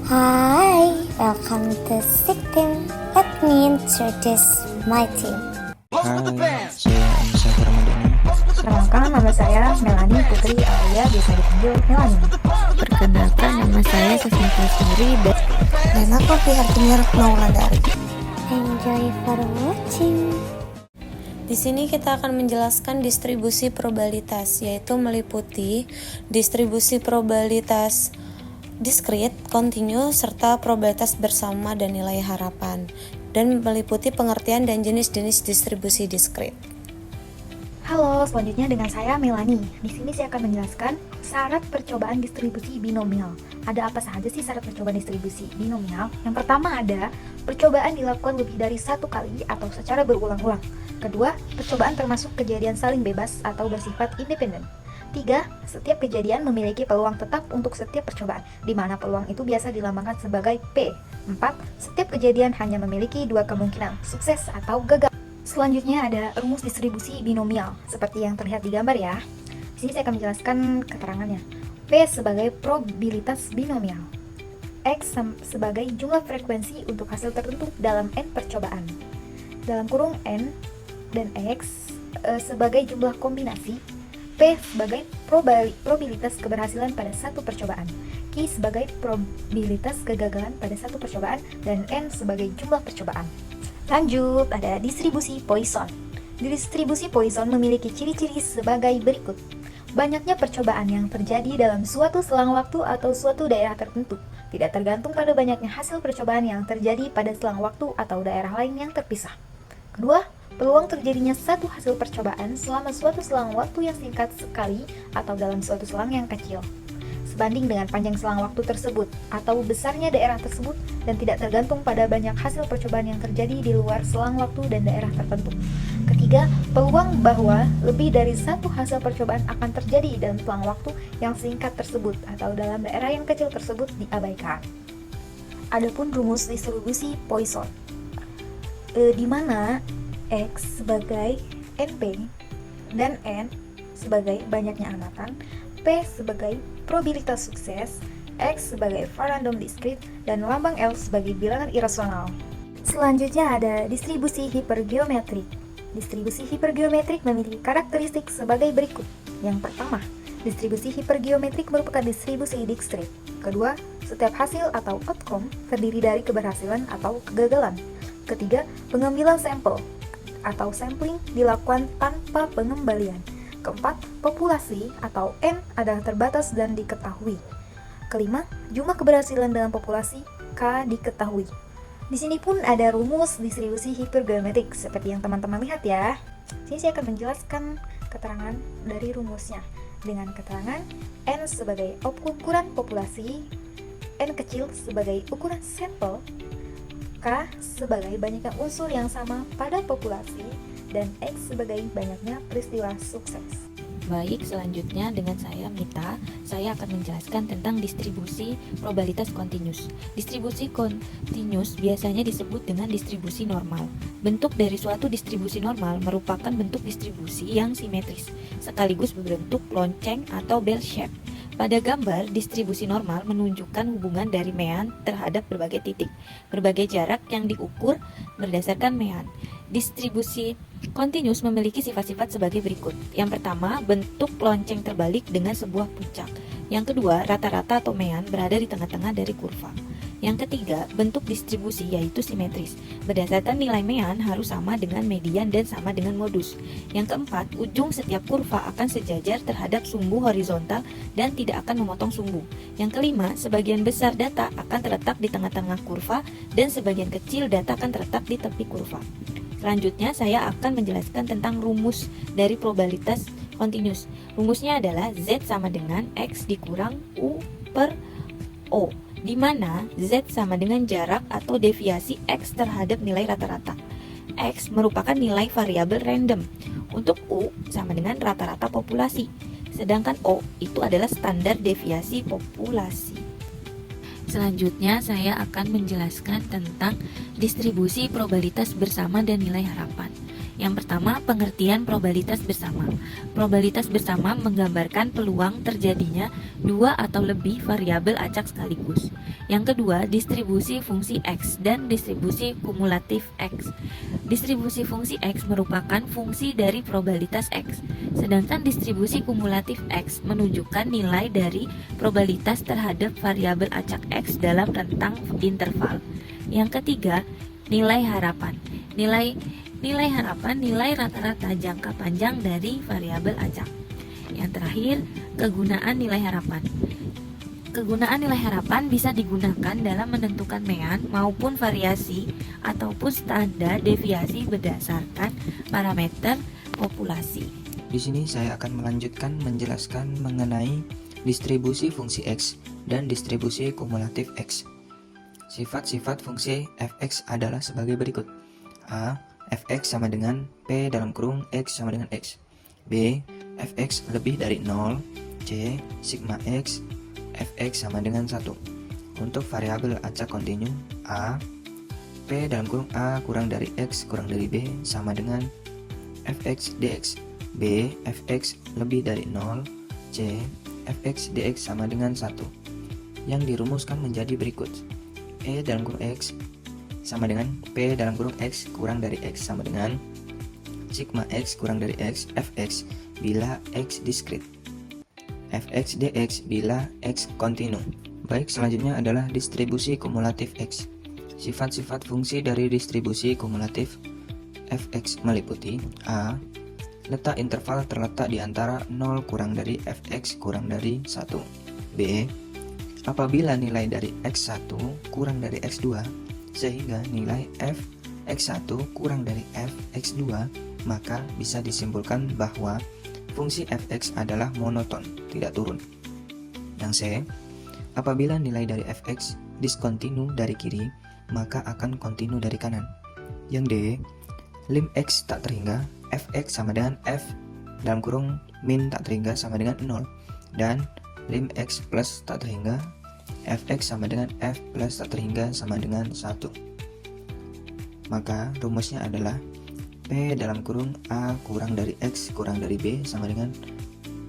Hi, welcome to Sick Team. Let me introduce my team. Hai, saya Anissa Ramadhani. Perkenalkan, nama saya Melani Putri Alia, biasa dipanggil Melani. Perkenalkan, nama saya Sasmita Sari Dan aku Prihartini Maulandari. Enjoy for watching. Di sini kita akan menjelaskan distribusi probabilitas, yaitu meliputi distribusi probabilitas diskrit, kontinu, serta probabilitas bersama dan nilai harapan, dan meliputi pengertian dan jenis-jenis distribusi diskrit. Halo, selanjutnya dengan saya Melani. Di sini saya akan menjelaskan syarat percobaan distribusi binomial. Ada apa saja sih syarat percobaan distribusi binomial? Yang pertama ada percobaan dilakukan lebih dari satu kali atau secara berulang-ulang. Kedua, percobaan termasuk kejadian saling bebas atau bersifat independen. 3. Setiap kejadian memiliki peluang tetap untuk setiap percobaan, di mana peluang itu biasa dilambangkan sebagai P. 4. Setiap kejadian hanya memiliki dua kemungkinan, sukses atau gagal. Selanjutnya ada rumus distribusi binomial, seperti yang terlihat di gambar ya. Di sini saya akan menjelaskan keterangannya. P sebagai probabilitas binomial, X sebagai jumlah frekuensi untuk hasil tertentu dalam N percobaan, dalam kurung N dan X sebagai jumlah kombinasi, P sebagai probabilitas keberhasilan pada satu percobaan, Q sebagai probabilitas kegagalan pada satu percobaan, dan N sebagai jumlah percobaan. Lanjut, ada distribusi Poisson. Distribusi Poisson memiliki ciri-ciri sebagai berikut. Banyaknya percobaan yang terjadi dalam suatu selang waktu atau suatu daerah tertentu, tidak tergantung pada banyaknya hasil percobaan yang terjadi pada selang waktu atau daerah lain yang terpisah. Kedua, peluang terjadinya satu hasil percobaan selama suatu selang waktu yang singkat sekali atau dalam suatu selang yang kecil, sebanding dengan panjang selang waktu tersebut atau besarnya daerah tersebut, dan tidak tergantung pada banyak hasil percobaan yang terjadi di luar selang waktu dan daerah tertentu. Ketiga, peluang bahwa lebih dari satu hasil percobaan akan terjadi dalam selang waktu yang singkat tersebut atau dalam daerah yang kecil tersebut diabaikan. Adapun rumus distribusi Poisson, di mana X sebagai NP dan N sebagai banyaknya amatan, P sebagai probabilitas sukses, X sebagai random discrete, dan lambang L sebagai bilangan irasional. Selanjutnya ada distribusi hipergeometrik. Distribusi hipergeometrik memiliki karakteristik sebagai berikut. Yang pertama, distribusi hipergeometrik merupakan distribusi diskrit. Kedua, setiap hasil atau outcome terdiri dari keberhasilan atau kegagalan. Ketiga, pengambilan sampel atau sampling dilakukan tanpa pengembalian. Keempat, populasi atau N adalah terbatas dan diketahui. Kelima, jumlah keberhasilan dalam populasi K diketahui. Di sini pun ada rumus distribusi hipergeometrik seperti yang teman-teman lihat ya. Sini saya akan menjelaskan keterangan dari rumusnya dengan keterangan N sebagai ukuran populasi, N kecil sebagai ukuran sampel, K sebagai banyaknya unsur yang sama pada populasi, dan X sebagai banyaknya peristiwa sukses. Baik, selanjutnya dengan saya Mita, saya akan menjelaskan tentang distribusi probabilitas kontinus. Distribusi kontinus biasanya disebut dengan distribusi normal. Bentuk dari suatu distribusi normal merupakan bentuk distribusi yang simetris, sekaligus berbentuk lonceng atau bell shape. Pada gambar, distribusi normal menunjukkan hubungan dari mean terhadap berbagai titik, berbagai jarak yang diukur berdasarkan mean. Distribusi kontinus memiliki sifat-sifat sebagai berikut. Yang pertama, bentuk lonceng terbalik dengan sebuah puncak. Yang kedua, rata-rata atau mean berada di tengah-tengah dari kurva. Yang ketiga, bentuk distribusi yaitu simetris. Berdasarkan nilai mean harus sama dengan median dan sama dengan modus. Yang keempat, ujung setiap kurva akan sejajar terhadap sumbu horizontal dan tidak akan memotong sumbu. Yang kelima, sebagian besar data akan terletak di tengah-tengah kurva dan sebagian kecil data akan terletak di tepi kurva. Selanjutnya, saya akan menjelaskan tentang rumus dari probabilitas kontinus. Rumusnya adalah Z sama dengan X dikurang U per O, di mana Z sama dengan jarak atau deviasi X terhadap nilai rata-rata. X merupakan nilai variabel random. Untuk U sama dengan rata-rata populasi. Sedangkan O itu adalah standar deviasi populasi. Selanjutnya saya akan menjelaskan tentang distribusi probabilitas bersama dan nilai harapan. Yang pertama, pengertian probabilitas bersama. Probabilitas bersama menggambarkan peluang terjadinya dua atau lebih variabel acak sekaligus. Yang kedua, distribusi fungsi X dan distribusi kumulatif X. Distribusi fungsi X merupakan fungsi dari probabilitas X, sedangkan distribusi kumulatif X menunjukkan nilai dari probabilitas terhadap variabel acak X dalam rentang interval. Yang ketiga, nilai harapan. Nilai harapan nilai rata-rata jangka panjang dari variabel acak. Yang terakhir, kegunaan nilai harapan. Kegunaan nilai harapan bisa digunakan dalam menentukan mean maupun variasi ataupun standar deviasi berdasarkan parameter populasi. Di sini saya akan melanjutkan menjelaskan mengenai distribusi fungsi X dan distribusi kumulatif X. Sifat-sifat fungsi fx adalah sebagai berikut. A. Fx sama dengan P dalam kurung X sama dengan X. B. Fx lebih dari 0. C. Sigma X Fx sama dengan 1. Untuk variabel acak kontinu A, P dalam kurung A kurang dari X kurang dari B sama dengan Fx dx. B. Fx lebih dari 0. C. Fx dx sama dengan 1. Yang dirumuskan menjadi berikut. E dalam kurung X sama dengan P dalam kurung X kurang dari X sama dengan Sigma X kurang dari X Fx bila X diskrit, Fx dx bila X kontinu. Baik, selanjutnya adalah distribusi kumulatif X. Sifat-sifat fungsi dari distribusi kumulatif Fx meliputi A. Letak interval terletak di antara 0 kurang dari Fx kurang dari 1. B. Apabila nilai dari X1 kurang dari X2 sehingga nilai f x1 kurang dari f x2, maka bisa disimpulkan bahwa fungsi fx adalah monoton, tidak turun. Yang C, apabila nilai dari fx diskontinu dari kiri, maka akan kontinu dari kanan. Yang D, lim x tak terhingga, fx sama dengan f dalam kurung min tak terhingga sama dengan 0, dan lim x plus tak terhingga, fx sama dengan f plus tak terhingga sama dengan 1. Maka rumusnya adalah P dalam kurung A kurang dari X kurang dari B sama dengan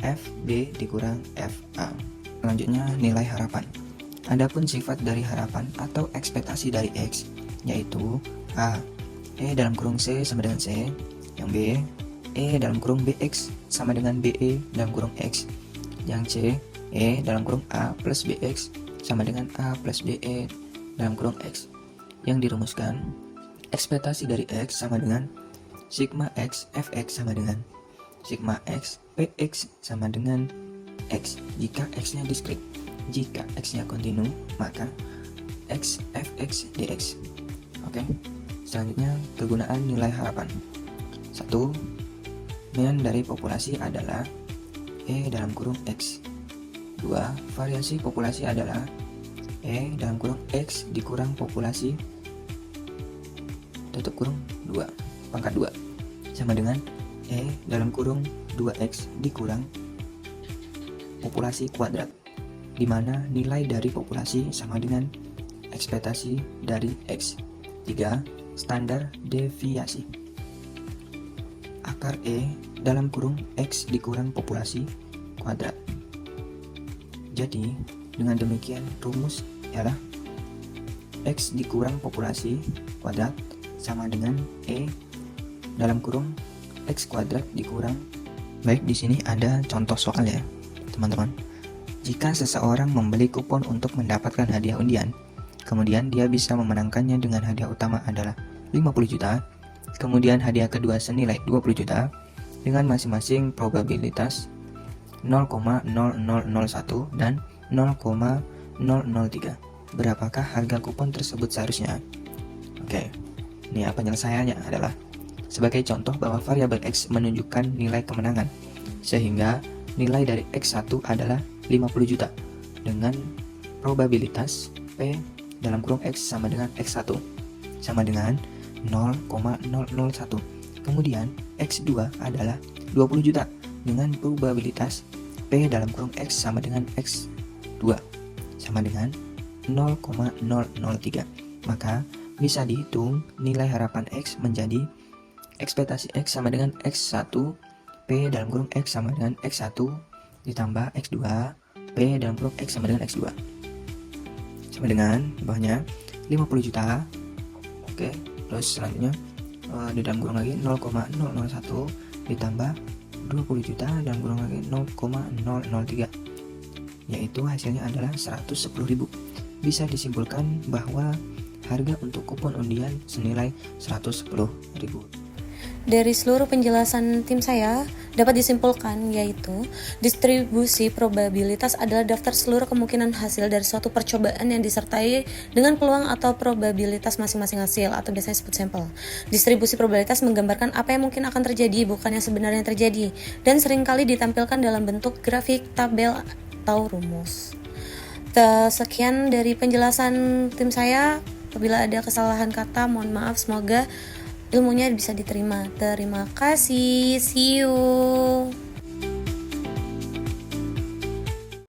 FB dikurang FA. Selanjutnya nilai harapan. Adapun sifat dari harapan atau ekspektasi dari X yaitu A. E dalam kurung C sama dengan C. Yang B. E dalam kurung BX sama dengan BE dalam kurung X. Yang C. E dalam kurung A plus BX sama dengan A plus BE dalam kurung X. Yang dirumuskan, ekspektasi dari X sama dengan Sigma X Fx sama dengan Sigma X Px sama dengan X jika X-nya diskrit. Jika X-nya kontinu, maka X Fx dx. Oke. Selanjutnya, kegunaan nilai harapan. 1. Mean dari populasi adalah E dalam kurung X. 2. Variasi populasi adalah E dalam kurung X dikurang populasi tutup kurung 2 pangkat 2 sama dengan E dalam kurung 2X dikurang populasi kuadrat, di mana nilai dari populasi sama dengan ekspektasi dari X. 3. Standar deviasi. Akar E dalam kurung X dikurang populasi kuadrat. Jadi, dengan demikian rumus ialah X dikurang populasi kuadrat sama dengan E dalam kurung X kuadrat dikurang. Baik, di sini ada contoh soal ya, teman-teman. Jika seseorang membeli kupon untuk mendapatkan hadiah undian, kemudian dia bisa memenangkannya dengan hadiah utama adalah 50 juta, kemudian hadiah kedua senilai 20 juta, dengan masing-masing probabilitas 0,0001 dan 0,003. Berapakah harga kupon tersebut seharusnya? Oke, ini penyelesaiannya adalah sebagai contoh bahwa variabel X menunjukkan nilai kemenangan, sehingga nilai dari X1 adalah 50 juta dengan probabilitas P dalam kurung X sama dengan X1 sama dengan 0,001. Kemudian X2 adalah 20 juta dengan probabilitas P dalam kurung X sama dengan X2 sama dengan 0,003. Maka bisa dihitung nilai harapan X menjadi ekspektasi X sama dengan X1, P dalam kurung X sama dengan X1 ditambah X2, P dalam kurung X sama dengan X2 sama dengan bawahnya 50 juta. Oke, terus selanjutnya di dalam kurung lagi 0,001 ditambah 20 juta dalam kurung lagi 0,003, yaitu hasilnya adalah 110.000. Bisa disimpulkan bahwa harga untuk kupon undian senilai 110.000. Dari seluruh penjelasan tim saya dapat disimpulkan yaitu distribusi probabilitas adalah daftar seluruh kemungkinan hasil dari suatu percobaan yang disertai dengan peluang atau probabilitas masing-masing hasil atau biasanya disebut sampel. Distribusi probabilitas menggambarkan apa yang mungkin akan terjadi bukan yang sebenarnya terjadi dan seringkali ditampilkan dalam bentuk grafik, tabel, atau rumus. Sekian dari penjelasan tim saya. Apabila ada kesalahan kata, mohon maaf. Semoga ilmunya bisa diterima. Terima kasih. See you.